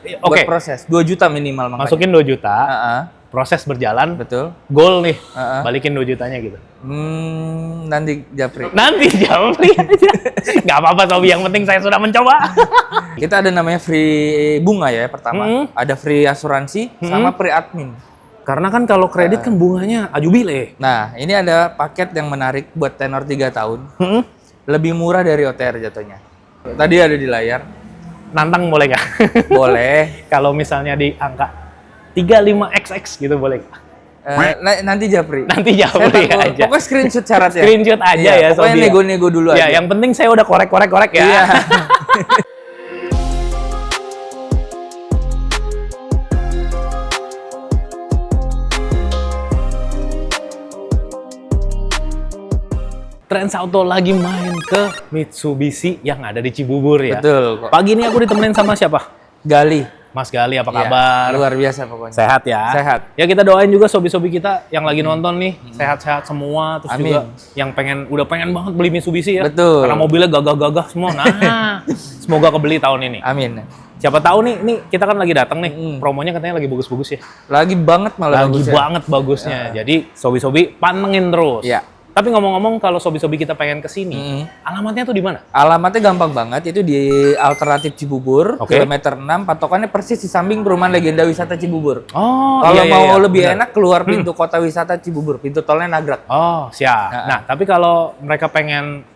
Buat Oke. proses 2 juta minimal makanya. Masukin 2 juta, Heeh, proses berjalan, betul. goal nih, Heeh. balikin 2 jutanya gitu. Nanti Japri. Nanti jawab aja. Nggak apa-apa Sobi, yang penting saya sudah mencoba. Kita ada namanya free bunga ya pertama. Ada free asuransi sama free admin. Karena kan kalau kredit kan bunganya ajubile. Nah, ini ada paket yang menarik buat tenor 3 tahun. Lebih murah dari OTR jatuhnya. Tadi ada di layar. Nantang boleh nggak? Boleh. Kalau misalnya di angka 35XX gitu boleh nggak? Nanti Japri. Nanti Saya jawab takut. aja. Pokoknya screenshot syaratnya. Screenshot aja Iya, ya, pokoknya Sobi. nego-nego dulu Ya, aja. yang penting saya udah korek ya. Iya. Trans Auto lagi main ke Mitsubishi yang ada di Cibubur ya. Betul kok. Pagi ini aku ditemenin sama siapa? Gali. Mas Gali, apa Iya, kabar? luar biasa pokoknya. Sehat ya? Sehat. Ya kita doain juga sobi-sobi kita yang lagi nonton nih, sehat-sehat semua. Terus Amin. juga yang udah pengen banget beli Mitsubishi ya. Betul. Karena mobilnya gagah-gagah semua. Nah, semoga kebeli tahun ini. Amin. Siapa tahu nih kita kan lagi datang nih, promonya katanya lagi bagus-bagus ya. Lagi banget malah Lagi bagusnya. banget bagusnya. Jadi sobi-sobi pantengin terus. Iya. Tapi ngomong-ngomong kalau sobi-sobi kita pengen kesini, alamatnya tuh di mana? Alamatnya gampang banget, itu di Alternatif Cibubur, Oke. kilometer 6, patokannya persis di samping perumahan Legenda Wisata Cibubur. Oh, Kalau iya, mau iya, lebih benar. enak, keluar pintu kota wisata Cibubur, pintu tolnya Nagrag. Oh, siap. Nah, tapi kalau mereka pengen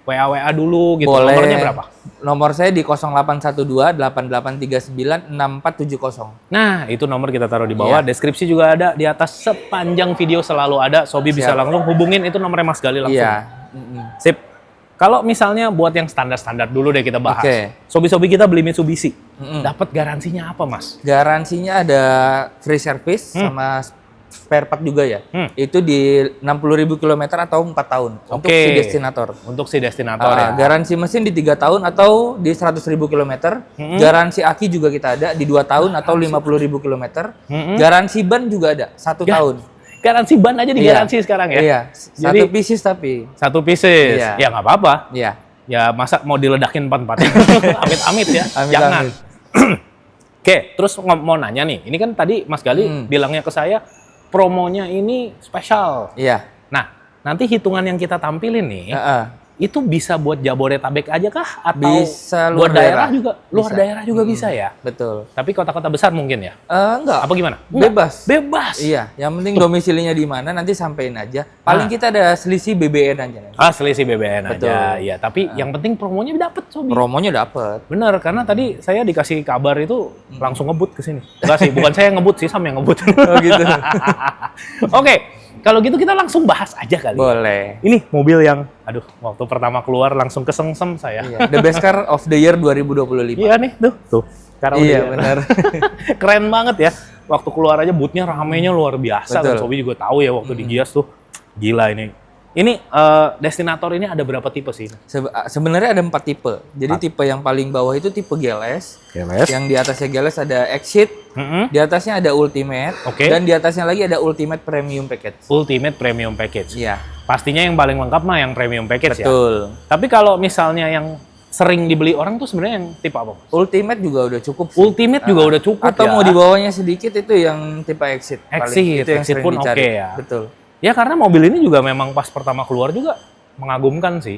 WA dulu gitu, Boleh. nomornya berapa? Nomor saya di 0812-8839-6470. Nah, itu nomor kita taruh di bawah. Iya. Deskripsi juga ada di atas, sepanjang video selalu ada. Sobi bisa Siap. langsung hubungin, itu nomornya Mas Gali langsung. Iya. Sip. Kalau misalnya buat yang standar-standar dulu deh kita bahas. Oke. Sobi-sobi kita beli Mitsubishi. Dapat garansinya apa, Mas? Garansinya ada free service sama spare part juga ya. Itu di 60.000 km atau 4 tahun untuk Oke. si destinator. Untuk si destinator ya. Garansi mesin di 3 tahun atau di 100.000 km. Garansi aki juga kita ada di 2 tahun atau 50.000 km. Garansi ban juga ada 1 tahun. Garansi ban aja digaransi sekarang ya? Iya, Jadi, 1 pieces tapi. 1 pieces. Iya. Ya nggak apa-apa. Iya. Ya masa mau diledakin 4-4? Amit-amit ya. Amit-amit. Jangan. Oke, terus mau nanya nih. Ini kan tadi Mas Gali bilangnya ke saya, promonya ini spesial. Iya. Nah, nanti hitungan yang kita tampilin nih, itu bisa buat Jabodetabek aja kah? Atau Bisa buat luar daerah daerah. juga? Luar Bisa. daerah juga bisa ya? Betul. Tapi kota-kota besar mungkin ya? Enggak. Apa gimana? Bebas. Bebas? Iya, yang penting domisilinya di mana nanti sampein aja. Paling kita ada selisih BBN aja. Selisih BBN Betul. aja. Iya, tapi yang penting promonya dapet, Sobi. Promonya dapet. Bener, karena tadi saya dikasih kabar itu langsung ngebut ke sini. Enggak sih, bukan saya yang ngebut sih, Sam yang ngebut. Oh gitu. Oke, kalau gitu kita langsung bahas aja kali. Boleh. Ini mobil yang, aduh, waktu pertama keluar langsung kesengsem saya. Iya, the best car of the year 2025. Iya nih, tuh. Sekarang Iya, udah- benar. Keren banget ya. Waktu keluar aja bootnya ramenya luar biasa. Betul. Kan Sobi juga tahu ya waktu di Gias tuh. Gila ini. Ini destinator ini ada berapa tipe sih? Sebenarnya ada 4 tipe. Jadi tipe yang paling bawah itu tipe GLS. Yang di atasnya GLS ada Exit, di atasnya ada Ultimate, Oke. dan di atasnya lagi ada Ultimate Premium Package. Ultimate Premium Package. Iya, Pastinya yang paling lengkap mah yang Premium Package ya. betul. Tapi kalau misalnya yang sering dibeli orang tuh sebenarnya yang tipe apa? Ultimate juga udah cukup sih. Ultimate juga udah cukup Atau ya. mau di bawahnya sedikit itu yang tipe Exit. Exit, Itu yang Exit sering pun dicari. oke ya. Betul. Ya karena mobil ini juga memang pas pertama keluar juga mengagumkan sih.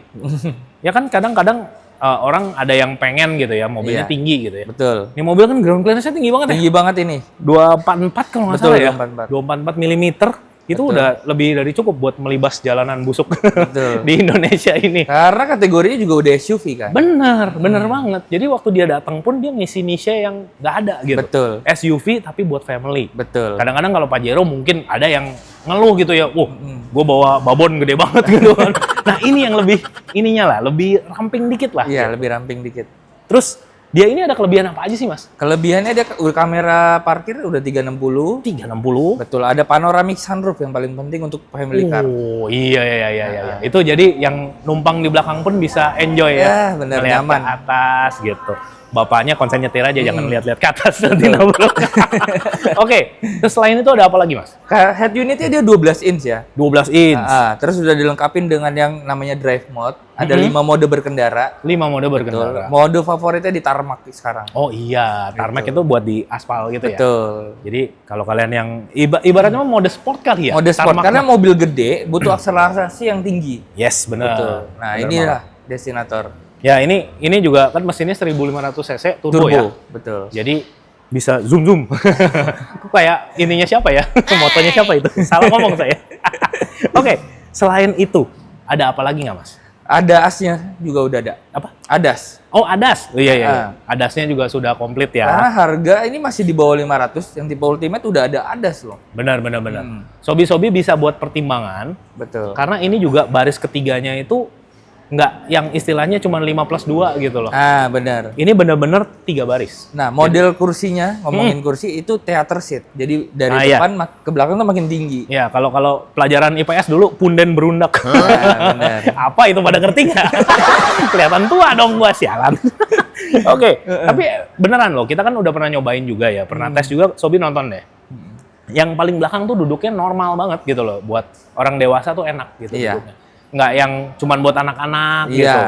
Ya kan kadang-kadang orang ada yang pengen gitu ya, mobilnya Iya. tinggi gitu ya. Betul. Ini mobil kan ground clearance-nya tinggi banget ya. Tinggi banget ini. 244 kalau nggak Betul, salah ya. 244. 244 mm. Itu Betul. udah lebih dari cukup buat melibas jalanan busuk Betul. di Indonesia ini. Karena kategorinya juga udah SUV kan. Bener banget. Jadi waktu dia datang pun dia ngisi niche yang nggak ada gitu. Betul. SUV tapi buat family. Betul. Kadang-kadang kalau Pajero mungkin ada yang ngeluh gitu ya, gue bawa babon gede banget gitu kan. Nah ini yang lebih ininya lah, lebih ramping dikit lah. Iya, lebih ramping dikit. Terus dia ini ada kelebihan apa aja sih mas? Kelebihannya dia kamera parkir udah 360. 360. Betul, ada panoramic sunroof yang paling penting untuk family car. Oh iya. Itu jadi yang numpang di belakang pun bisa enjoy ya. Ya, bener, Ngeliat nyaman. ke atas gitu. Bapaknya konsen nyetir aja, jangan lihat-lihat ke atas nanti nabrak. Oke, terus selain itu ada apa lagi mas? Head unitnya dia 12 inch ya. 12 inch. Terus sudah dilengkapi dengan yang namanya drive mode. Ada 5 mode berkendara. 5 mode berkendara. Mode favoritnya ditaruh tarmac sekarang. Oh iya, tarmac itu buat di aspal gitu ya. Betul. Jadi kalau kalian yang ibaratnya mode sport kali ya. Mode sport Tarmac karena mobil gede butuh akselerasi yang tinggi. yes, benar. Betul. Nah, Benar inilah banget. Destinator Ya, ini juga kan mesinnya 1500 cc turbo, ya. Betul. Jadi bisa zoom. Kok kayak ininya siapa ya? Motonya siapa itu? Salah ngomong saya. Oke, selain itu ada apa lagi nggak, Mas? Ada asnya juga udah ada. Apa? Adas. Oh, ADAS. Oh, iya. Adasnya juga sudah komplit ya. Karena harga ini masih di bawah 500, yang tipe Ultimate udah ada Adas loh. Benar. Sobi-sobi bisa buat pertimbangan. Betul. Karena ini juga baris ketiganya itu nggak yang istilahnya cuma 5+2 gitu loh. Ah, benar. Ini benar-benar 3 baris. Nah, model kursinya, ngomongin kursi itu theater seat. Jadi dari depan ke belakang tuh makin tinggi. Ya, kalau pelajaran IPS dulu punden berundak. Nah, benar. Apa itu pada ngerti nggak? Kelihatan tua dong gua, sialan. Oke, tapi beneran loh, kita kan udah pernah nyobain juga ya, pernah tes juga, Sobi nonton deh. Yang paling belakang tuh duduknya normal banget gitu loh, buat orang dewasa tuh enak gitu duduknya. Nggak yang cuman buat anak-anak gitu.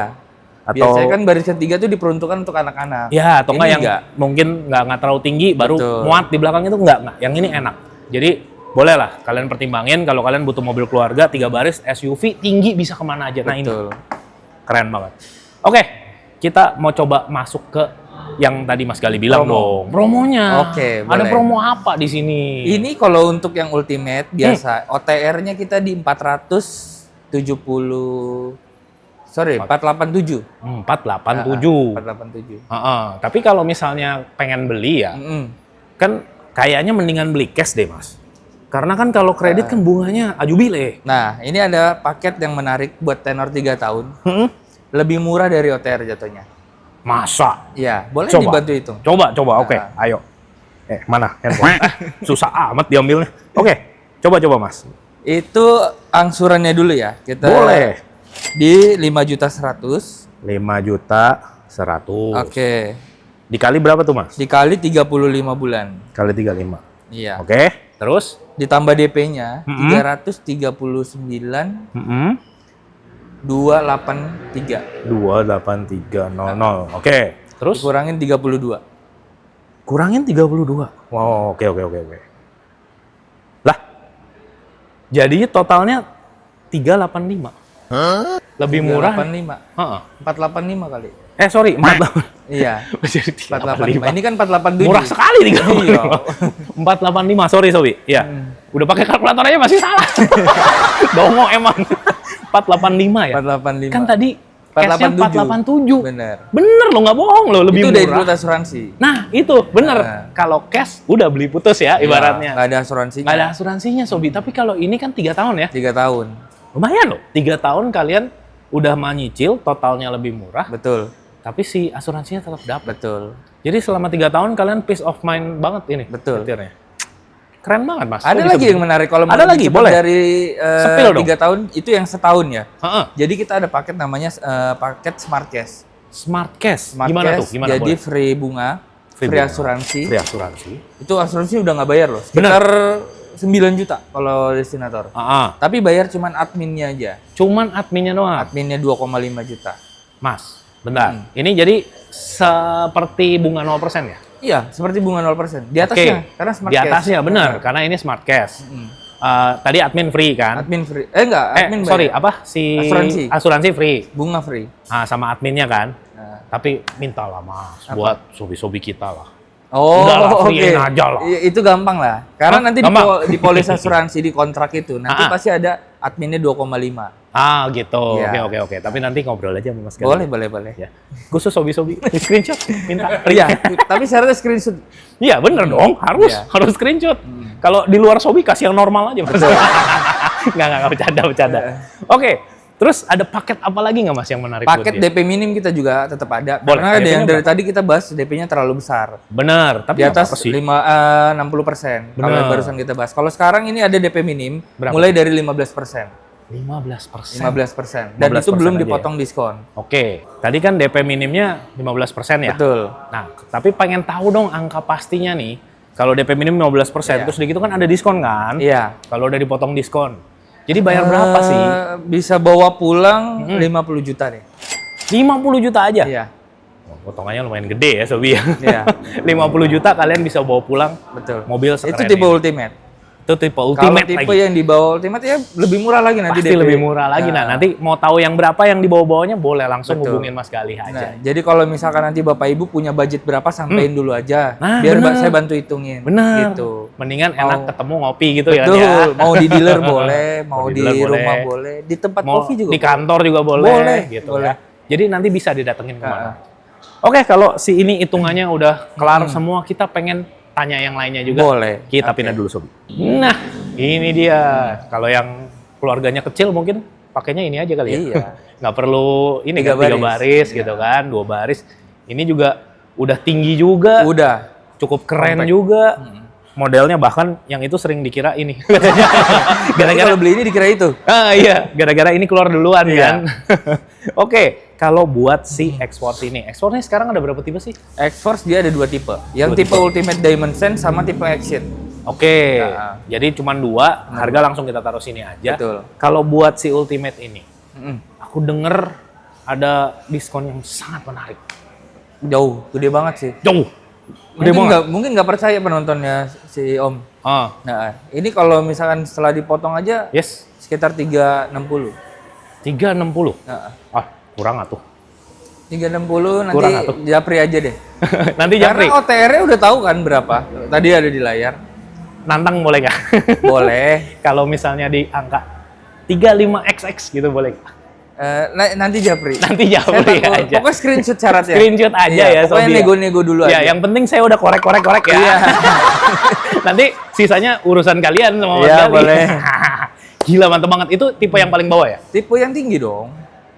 Atau biasanya kan baris ketiga tuh diperuntukkan untuk anak-anak. Ya, atau nggak yang mungkin nggak terlalu tinggi, baru muat di belakang itu nggak. Yang ini enak. Jadi boleh lah kalian pertimbangin kalau kalian butuh mobil keluarga 3 baris SUV tinggi bisa kemana aja. Nah ini keren banget. Oke, kita mau coba masuk ke yang tadi Mas Gali bilang dong. Promonya. Oke, ada promo apa di sini? Ini kalau untuk yang Ultimate biasa OTR-nya kita di 487. 487. Tapi kalau misalnya pengen beli ya, kan kayaknya mendingan beli cash deh, Mas. Karena kan kalau kredit kan bunganya ajubile. Nah, ini ada paket yang menarik buat tenor 3 tahun. Lebih murah dari OTR jatuhnya. Masa? Iya, boleh dibantu hitung. Coba, oke, ayo. Mana handphone? Susah amat diambilnya. Oke, coba Mas. Itu angsurannya dulu ya. Kita boleh. Di 5.100.000. 5.100.000. Oke. Dikali berapa tuh, Mas? Dikali 35 bulan. Kali 35. Iya. Oke, terus? Ditambah DP-nya 339. 283. 28300. Oke. Terus? Kurangin 32. Kurangin 32. Wow, oke. Lah. Jadi totalnya 385. Lebih murah. 485. 485 kali. Sorry, 48. Iya. 485. Ini kan 487. Murah sekali 385. 485, sorry. Iya. Udah pakai kalkulator aja masih salah. Dongo emang. 485 ya? 485. Kan tadi cashnya 487. Bener lo, nggak bohong lo, lebih itu murah. Itu dari asuransi. Nah, itu bener. Kalau cash udah beli putus ya, ibaratnya. Nggak ada asuransinya. Nggak ada asuransinya, Sobi. Tapi kalau ini kan 3 tahun ya? 3 tahun. Lumayan loh. 3 tahun kalian udah menyicil, totalnya lebih murah. Betul. Tapi si asuransinya tetap dapat. Betul. Jadi selama 3 tahun kalian peace of mind banget ini. Betul. Setirnya. Keren banget, Mas. Ada lagi yang menarik kalau ada lagi, boleh. Dari 3 tahun itu yang setahun ya. Jadi kita ada paket namanya paket Smart Cash. Smart Cash. Gimana tuh? Gimana jadi boleh? free bunga, free asuransi. Free asuransi. Itu asuransi udah nggak bayar loh. Sekitar 9 juta kalau Destinator. Tapi bayar cuman adminnya aja. Cuman adminnya doang? Adminnya 2,5 juta. Mas, bentar. Ini jadi seperti bunga 0% ya? Iya, seperti bunga 0%. Di atasnya, karena Smart Cash. Di Cash. atasnya, benar. Karena ini Smart Cash. Tadi admin free kan? Admin free. Enggak, admin sorry, bayar. apa? Asuransi free. Bunga free. Sama adminnya kan? Tapi mintalah, Mas, buat sobi-sobi kita lah. Oh, free aja lah. Itu gampang lah. Karena nanti di polis asuransi di kontrak itu nanti pasti ada adminnya 2,5. Gitu. Ya. Oke. Tapi nanti ngobrol aja sama Mas Gali. Boleh. Ya. Khusus sobi-sobi screenshot minta. Iya, tapi syaratnya screenshot. Iya, bener dong. Harus screenshot. Kalau di luar sobi kasih yang normal aja, Mas. Enggak bercanda. Oke. Terus ada paket apa lagi nggak, Mas, yang menarik? Paket DP minim kita juga tetap ada. Boleh. Karena ada yang dari tadi kita bahas DP-nya terlalu besar. Benar. Tapi di atas 60%. Kalau yang barusan kita bahas. Kalau sekarang ini ada DP minim mulai dari 15%. 15%. Dan itu belum dipotong diskon. Oke. Tadi kan DP minimnya 15% ya? Betul. Nah, tapi pengen tahu dong angka pastinya nih. Kalau DP minim 15%, terus di gitu kan ada diskon kan? Iya. Kalau udah dipotong diskon. Jadi bayar berapa sih? Bisa bawa pulang 50 juta deh. 50 juta aja? Iya. Potongannya lumayan gede ya Sobi ya. Iya. 50 juta kalian bisa bawa pulang. Betul. Mobil sekeren Itu tipe ini. ultimate. Itu tipe Kalau ultimate tipe lagi. yang di bawah ultimate ya lebih murah lagi nanti Pasti DP. lebih murah lagi. Nah, nanti mau tahu yang berapa yang di bawah-bawahnya boleh langsung Betul. hubungin Mas Galih aja. Nah, jadi kalau misalkan nanti Bapak Ibu punya budget berapa, sampein dulu aja. Nah, biar bener. saya bantu hitungin. Bener. Gitu. Mendingan enak ketemu ngopi gitu Betul. ya. Mau di dealer boleh, mau di dealer rumah boleh, di tempat Mau kopi juga di kantor juga boleh, Boleh, gitu boleh. ya. Jadi nanti bisa didatengin kemana. Oke, kalau si ini hitungannya udah kelar semua, kita pengen tanya yang lainnya juga. Boleh. Kita pindah dulu, Sobi. Nah, ini dia. Kalau yang keluarganya kecil mungkin pakainya ini aja kali ya. Iya. Nggak perlu ini Tiga kan 3 baris. baris gitu kan, 2 baris. Ini juga udah tinggi juga, Udah. cukup keren Compact. juga. Modelnya bahkan yang itu sering dikira ini. Gara-gara Gara-gara kalau beli ini dikira itu. iya, gara-gara ini keluar duluan Iya. kan. Oke, kalau buat si X-Force ini, X-Force ini sekarang ada berapa tipe sih? X-Force dia ada 2 tipe. Yang Dua tipe Ultimate Diamond Sense sama tipe Action. Oke, Nah. jadi cuma 2, harga langsung kita taruh sini aja. Betul. Kalau buat si Ultimate ini, Mm-mm. aku denger ada diskon yang sangat menarik. Jauh, gede banget sih. Jauh, gede Mungkin banget. mungkin nggak percaya penontonnya si Om. Ah, Nah, ini kalau misalkan setelah dipotong aja yes, sekitar 360. 360. Nah, Ah, kurang atuh. 360 nanti Kurang atuh. japri aja deh. Nanti Japri, Karena OTR-nya udah tahu kan berapa. Tadi ada di layar. nantang boleh nggak? Boleh. Kalau misalnya di angka 35XX gitu boleh nggak? Nanti japri. Nanti Saya Japri takut- aja. Pokoknya screenshot syaratnya. Screenshot aja Iya, ya, pokoknya Sobi ya. nego-nego dulu Ya, aja. yang penting saya udah korek ya. Iya. Nanti sisanya urusan kalian sama Mas Iya, Gali. boleh. Gila, mantep banget. Itu tipe yang paling bawah ya? Tipe yang tinggi dong.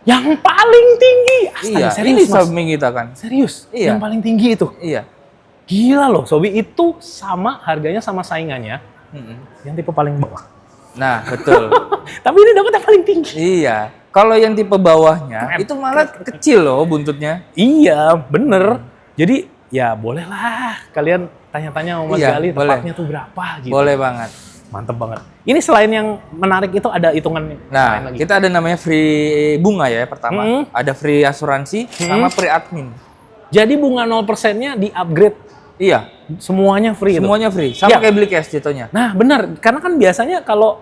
Yang paling tinggi. Astaga, Iya, serius, ini Mas. samping kita kan. Serius? Iya. Yang paling tinggi itu? Iya. Gila loh, Sobi. Itu sama harganya sama saingannya Mm-mm. yang tipe paling bawah. Nah, betul. Tapi ini dapat yang paling tinggi. Iya. Kalau yang tipe bawahnya Keren. itu malah kecil loh buntutnya. Iya, bener. Jadi, ya bolehlah kalian tanya-tanya sama Mas Iya, Gali boleh. tepatnya tuh berapa gitu. Boleh banget. Mantep banget. Ini selain yang menarik itu ada hitungan lain Nah, lagi. kita ada namanya free bunga ya pertama. Mm. Ada free asuransi sama free admin. Jadi bunga 0%-nya di-upgrade. Iya, Semuanya free itu. semuanya free. Sama Ya. kayak beli cash jatuhnya. Nah, benar. Karena kan biasanya kalau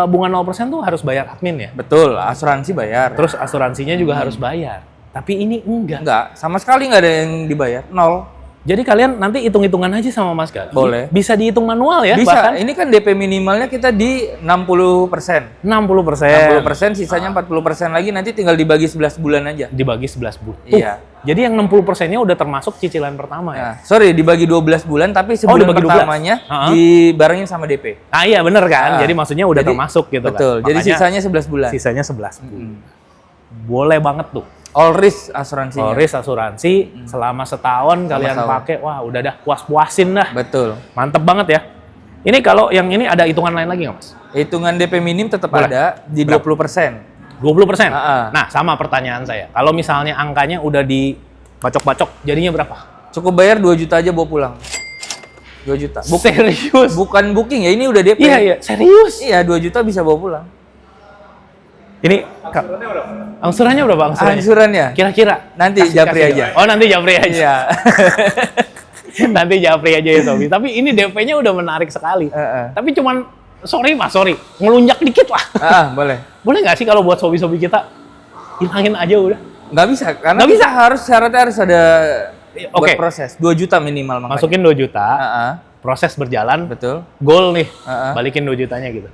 bunga 0% tuh harus bayar admin ya. Betul, asuransi bayar. Terus asuransinya juga harus bayar. Tapi ini enggak. Enggak, sama sekali nggak ada yang dibayar. Nol. Jadi kalian nanti hitung-hitungan aja sama Mas Gali. Boleh. Bisa dihitung manual ya Bisa, bahkan. ini kan DP minimalnya kita di 60%. 60%. 60%, sisanya 40% lagi nanti tinggal dibagi 11 bulan aja. Dibagi 11 bulan. Iya. Jadi yang 60%-nya udah termasuk cicilan pertama ya. Nah, sorry, dibagi 12 bulan, tapi sebulan dibagi 12? pertamanya Ha-ha. dibarengin sama DP. Ah iya bener kan. Ah. Jadi maksudnya udah Jadi- termasuk gitu Betul, kan. jadi Makanya sisanya 11 bulan. sisanya 11 bulan. Boleh banget tuh. All risk asuransinya. Polris asuransi selama setahun kalian setahun. pakai, wah udah dah puas-puasin dah. Betul. Mantep banget ya. Ini kalau yang ini ada hitungan lain lagi nggak Mas? Hitungan DP minim tetap Boleh. ada di Berapa? 20%. 20%? Ah. Nah sama pertanyaan saya. Kalau misalnya angkanya udah dibacok-bacok, jadinya berapa? Cukup bayar 2 juta aja bawa pulang. 2 juta. Serius? Bukan booking ya, ini udah DP. Iya, serius? Iya, 2 juta bisa bawa pulang. Ini angsurannya berapa angsurannya? Angsurannya Kira-kira? nanti japri aja. Oh nanti japri aja. Iya. Nanti japri aja ya Sobi. Tapi ini DP-nya udah menarik sekali. Tapi cuman, sorry ngelunjak dikit lah. Boleh. Boleh nggak sih kalau buat sobi-sobi kita hilangin aja udah? Nggak bisa, karena Nggak kita harus syaratnya harus ada buat Oke. proses. 2 juta minimal makanya. Masukin 2 juta, Heeh, proses berjalan, betul. goal nih, Heeh. balikin 2 jutanya gitu.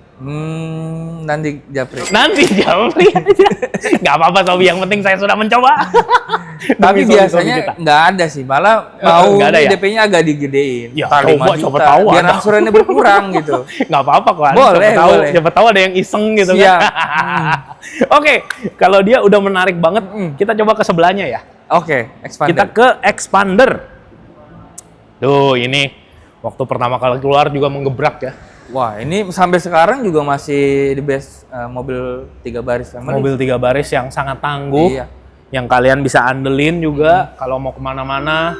Nanti japri. Nanti japri aja. Nggak apa-apa Sobi, yang penting saya sudah mencoba. Tapi Demi sobi-sobi kita. biasanya nggak ada sih, malah mau nggak ada ya? DP-nya agak digedein. Ya, Ntar coba, 5 coba juta, tahu biar ada. angsurannya berkurang gitu. Nggak apa-apa kok. Boleh, boleh. Siapa tahu ada yang iseng gitu Siap. kan. Oke, kalau dia udah menarik banget, kita coba ke sebelahnya ya. Oke, expander. Kita ke expander. Tuh, ini waktu pertama kali keluar juga menggebrak ya. Wah, ini sampai sekarang juga masih the best mobil 3 baris family. Mobil 3 baris yang sangat tangguh, Iya. yang kalian bisa andelin juga kalau mau kemana-mana,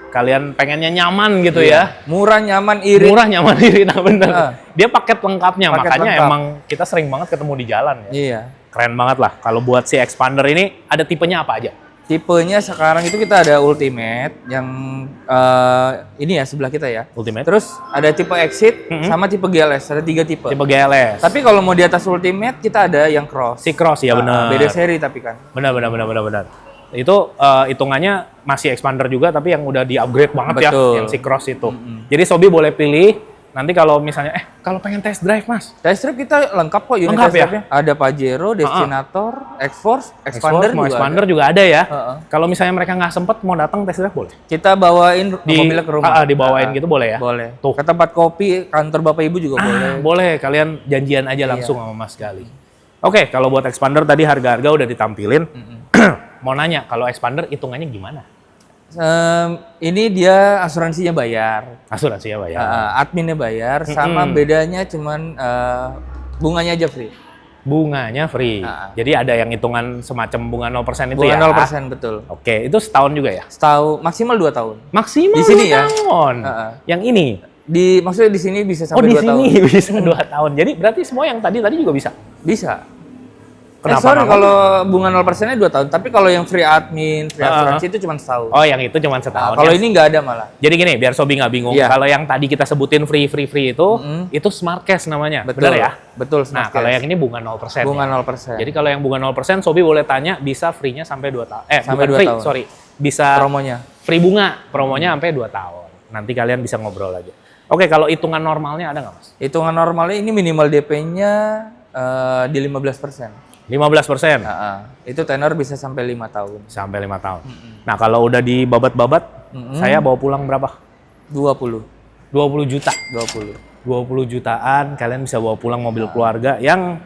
kalian pengennya nyaman gitu ya. Murah, nyaman, irit. Murah, nyaman, irit, nah bener. Ah. Dia paket lengkapnya, Paket makanya lengkap. emang kita sering banget ketemu di jalan ya. Iya. Keren banget lah. Kalau buat si expander ini ada tipenya apa aja? Tipenya sekarang itu kita ada Ultimate yang ini ya sebelah kita ya. Ultimate. Terus ada tipe Exit sama tipe GLS, ada 3 tipe. Tipe GLS. Tapi kalau mau di atas Ultimate kita ada yang Cross. Si Cross ya benar. Beda seri tapi kan. Benar. Itu hitungannya masih expander juga tapi yang udah di-upgrade banget. Betul. Ya, yang si Cross itu. Jadi Sobi boleh pilih. Nanti kalau misalnya, kalau pengen test drive mas? Test drive kita lengkap kok unit Lengkap test drive-nya. Ada Pajero, Destinator, X-Force, Expander mau juga Expander ada. juga ada ya. Kalau misalnya mereka nggak sempet mau datang test drive boleh? Kita bawain mobilnya ke rumah. Dibawain gitu boleh ya? Boleh. Tuh. Ke tempat kopi, kantor Bapak Ibu juga boleh. Boleh, kalian janjian aja langsung sama Mas Gali. Oke, kalau buat Expander tadi harga-harga udah ditampilin. Mau nanya, kalau Expander hitungannya gimana? Ini dia asuransinya bayar. Asuransinya bayar. Adminnya bayar, sama bedanya cuman bunganya aja free. Bunganya free. Jadi ada yang hitungan semacam bunga 0% itu bunga ya? 0% betul. Oke, itu setahun juga ya? Setahun, maksimal 2 tahun. Maksimal di sini 2 ya? tahun? Yang ini? Maksudnya di sini bisa sampai 2 tahun. Oh di sini bisa 2 tahun. Jadi berarti semua yang tadi juga bisa? Bisa. Kenapa? Sorry kalau bunga 0%-nya 2 tahun, tapi kalau yang free admin, free asuransi itu cuma setahun. Oh, yang itu cuma setahun. Kalau ini nggak ada malah. Jadi gini, biar Sobi nggak bingung. Kalau yang tadi kita sebutin free itu Smart Cash namanya. Betul. Benar ya? Betul, Nah, kalau yang ini bunga 0%. Bunga ya? 0%. Jadi kalau yang bunga 0%, Sobi boleh tanya bisa free-nya sampai 2 tahun. Sampai bukan 2 free, tahun. sorry. Bisa promonya. Free bunga, promonya sampai 2 tahun. Nanti kalian bisa ngobrol aja. Oke, kalau hitungan normalnya ada nggak, Mas? Hitungan normalnya ini minimal DP-nya di 15%. 15%? Itu tenor bisa sampai 5 tahun. Sampai 5 tahun. Nah, kalau udah dibabat-babat, saya bawa pulang berapa? 20 juta. 20 jutaan, kalian bisa bawa pulang mobil keluarga yang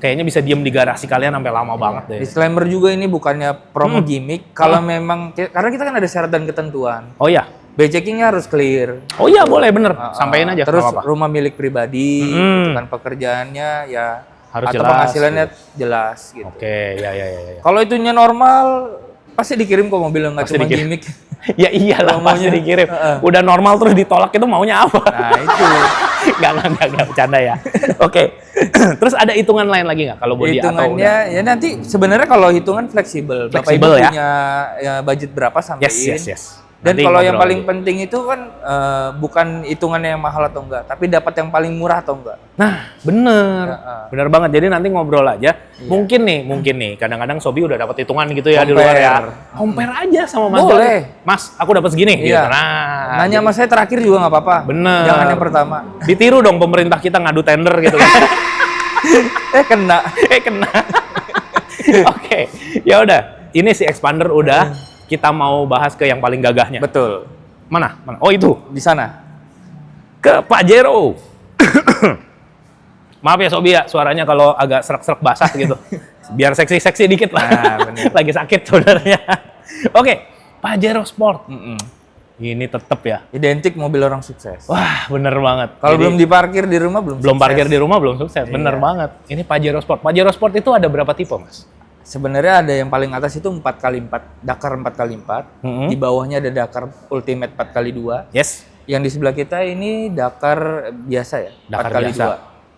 kayaknya bisa diem di garasi kalian sampai lama banget deh. Disclaimer juga ini bukannya promo gimmick. Kalau memang, karena kita kan ada syarat dan ketentuan. Oh iya? B-checkingnya harus clear. Oh iya, boleh, bener. Sampein aja. Terus apa-apa. rumah milik pribadi, gitu kan pekerjaannya ya harus atau jelas, penghasilannya jelas gitu. Oke, ya. Kalau itunya normal, pasti dikirim kok mobil, nggak cuma gimmick. Ya iyalah, pasti dikirim. Udah normal terus ditolak itu maunya apa? Nah itu. Nggak bercanda ya. Oke. Terus ada hitungan lain lagi nggak kalau body atau hitungannya ya nanti sebenarnya kalau hitungan fleksibel. Bapak Ibu ya? punya budget berapa sampein. Yes. Dan Nanti kalau yang ngobrol paling penting itu kan bukan hitungannya yang mahal atau enggak, tapi dapat yang paling murah atau enggak. Nah, bener banget. Jadi nanti ngobrol aja. Iya. Mungkin nih, kadang-kadang Sobi udah dapat hitungan gitu ya di luar ya. Compare aja sama Mas. Boleh. Mas, aku dapat segini. Iya. Gitu. Nah, nanya sama saya terakhir juga nggak apa-apa. Bener. Jangan yang pertama. Ditiru dong pemerintah kita ngadu tender gitu kan. Kena. Oke, ya udah. Ini si Expander udah. Kita mau bahas ke yang paling gagahnya. Betul. Mana? Oh itu. Di sana. Ke Pajero. Maaf ya Sobi ya, suaranya kalau agak serak-serak basah gitu. Biar seksi-seksi dikit lah. Nah, lagi sakit sebenarnya. Oke, Pajero Sport. Ini tetep ya. Identik mobil orang sukses. Wah, bener banget. Kalau belum diparkir di rumah belum sukses. Parkir di rumah belum sukses. Bener banget. Ini Pajero Sport. Pajero Sport itu ada berapa tipe, Mas? Sebenarnya ada yang paling atas itu 4x4, Dakar 4x4. Di bawahnya ada Dakar Ultimate 4x2. Yes. Yang di sebelah kita ini Dakar biasa ya, Dakar 4x2. biasa.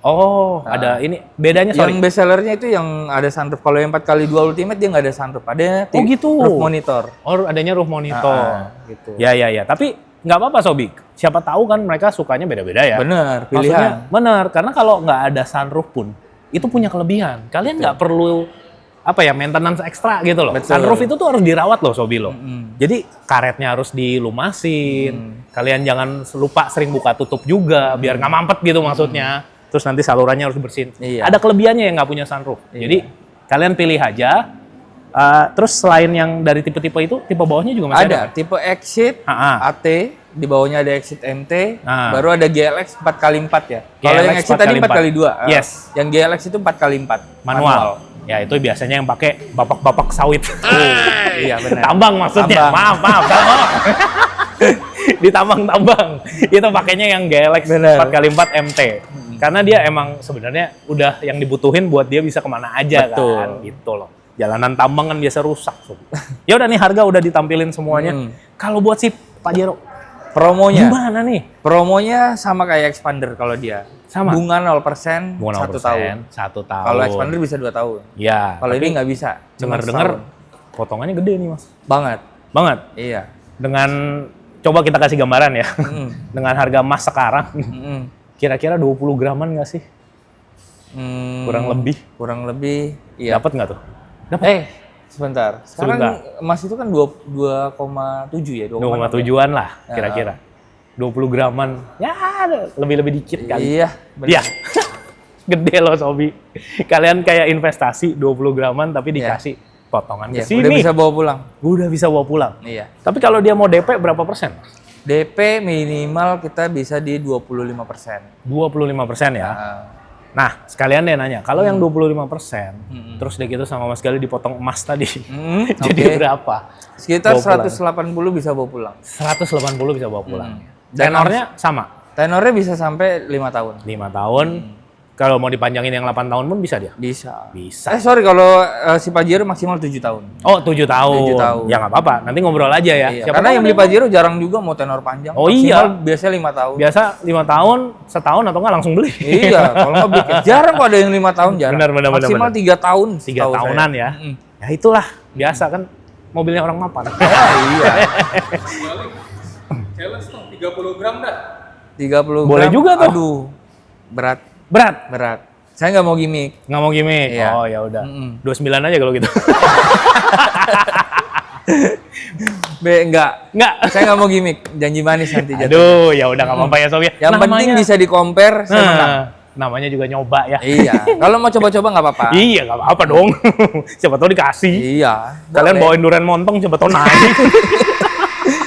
Oh, ada ini bedanya sorry. Yang best sellernya itu yang ada sunroof. Kalau yang 4x2 Ultimate dia nggak ada sunroof. Ada gitu. roof monitor. Oh, adanya roof monitor. Gitu. Ya. Tapi nggak apa-apa Sobi. Siapa tahu kan mereka sukanya beda-beda ya. Bener, pilihan. Maksudnya, bener, karena kalau nggak ada sunroof pun itu punya kelebihan. Kalian nggak perlu maintenance ekstra gitu loh. Betul. Sunroof itu tuh harus dirawat loh Sobi loh. Jadi karetnya harus dilumasin. Kalian jangan lupa sering buka tutup juga biar nggak mampet gitu maksudnya. Terus nanti salurannya harus bersihin. Iya. Ada kelebihannya yang nggak punya sunroof. Jadi kalian pilih aja. Terus selain yang dari tipe-tipe itu, tipe bawahnya juga masih ada. Ada tipe Exit, AT, di bawahnya ada Exit MT, baru ada GLX 4x4 ya. Kalau yang Exit tadi 4x2. Yes. Yang GLX itu 4x4. Manual. Ya itu biasanya yang pakai bapak-bapak sawit. Iya benar. Tambang maksudnya. Tambang. Maaf. Di tambang-tambang. Itu pakainya yang GLX 4x4 MT. Karena dia emang sebenarnya udah yang dibutuhin buat dia bisa kemana aja. Betul. Kan. Gitu loh. Jalanan tambang kan biasa rusak. Ya udah nih harga udah ditampilin semuanya. Kalau buat si Pajero, promonya gimana nih? Promonya sama kayak Expander kalau dia. Sama. Bunga 0%, 1 tahun. 1 tahun. Kalau Expander bisa 2 tahun. Ya. Kalau ini nggak bisa. Cuma Dengar-dengar setahun. Potongannya gede nih Mas. Banget. Banget. Iya. Dengan coba kita kasih gambaran ya. Dengan harga emas sekarang. Kira-kira 20 graman nggak sih? Kurang lebih. Kurang lebih. Iya. Dapat nggak tuh? Dapat. Sebentar. Sekarang emas itu kan 2,7 ya, 2,7-an lah kira-kira. 20 graman. Ya, lebih-lebih dikit kali. Iya, benar. Iya. Gede loh Sobi. Kalian kayak investasi 20 graman tapi dikasih potongan ke sini. Udah bisa bawa pulang. Udah bisa bawa pulang. Iya. Tapi kalau dia mau DP berapa persen? DP minimal kita bisa di 25%. 25% ya. Nah, sekalian deh nanya, kalau yang 25%, terus deh gitu sama Mas Gali dipotong emas tadi, jadi berapa? Sekitar 180 bisa bawa pulang. 180 bisa bawa pulang. Tenornya sama? Tenornya bisa sampai 5 tahun. 5 tahun, kalau mau dipanjangin yang 8 tahun pun bisa dia? Bisa. Bisa. Sorry, kalau si Pajero maksimal 7 tahun. Oh, 7 tahun. 7 tahun. Ya nggak apa-apa, nanti ngobrol aja ya. Iya, karena yang beli Pajero jarang juga mau tenor panjang. Oh maksimal iya. Biasanya 5 tahun. Biasa 5 tahun, setahun atau nggak langsung beli. Iya, kalau nggak beli jarang kok ada yang 5 tahun jarang. Benar. Maksimal 3 tahun. 3 tahunan ya. Ya itulah, biasa kan mobilnya orang mapan. Iya. Challenge dong, 30 gram dah. 30 Boleh gram, juga tuh. Aduh, berat. Berat. Saya nggak mau gimmick. Nggak mau gimmick. Iya. Oh ya udah. 29 aja kalau gitu. Enggak. Saya nggak mau gimmick. Janji manis nanti jatuh. Aduh, ya udah nggak apa-apa ya Sob ya. Yang penting bisa di-compare saya menang. Namanya juga nyoba ya. Iya. Kalau mau coba-coba nggak apa-apa. Iya, nggak apa-apa dong. Siapa tahu dikasih. Iya. Kalian boleh. bawain durian montong, siapa tahu naik.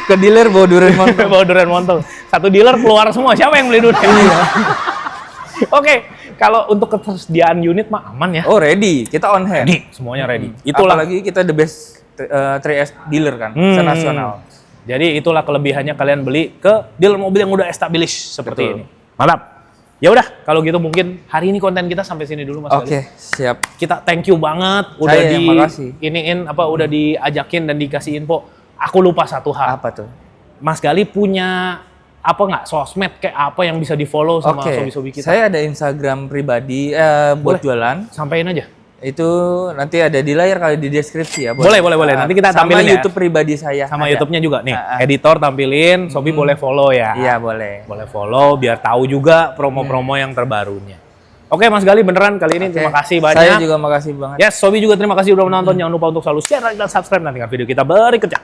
Ke dealer bawa durian montong. Bawa durian montong. Satu dealer keluar semua. Siapa yang beli durian? Iya. Oke, kalau untuk ketersediaan unit mah aman ya. Oh, ready. Kita on hand. Ready, semuanya ready. Itulah. Apalagi kita the best 3S dealer kan, senasional. Jadi itulah kelebihannya kalian beli ke dealer mobil yang udah established seperti Betul. ini. Mantap. Ya udah, kalau gitu mungkin hari ini konten kita sampai sini dulu Mas Gali. Oke, siap. Kita thank you banget udah Saya yang makasih. udah diajakin dan dikasih info. Aku lupa satu hal. Apa tuh? Mas Gali punya apa nggak sosmed kayak apa yang bisa di follow sama Oke, sobi-sobi kita? saya ada Instagram pribadi buat jualan. Sampaikan aja. Itu nanti ada di layar kali di deskripsi ya. Buat, Boleh. Nanti kita sama tampilin ya. YouTube pribadi saya. Sama ada. YouTube-nya juga nih. Editor tampilin, Sobi boleh follow ya. Iya, boleh. Boleh follow biar tahu juga promo-promo yang terbarunya. Oke Mas Gali beneran kali ini terima kasih banyak. Saya juga makasih banget. Yes, Sobi juga terima kasih udah menonton. Jangan lupa untuk selalu share, like, dan subscribe. Nantikan video kita berikutnya.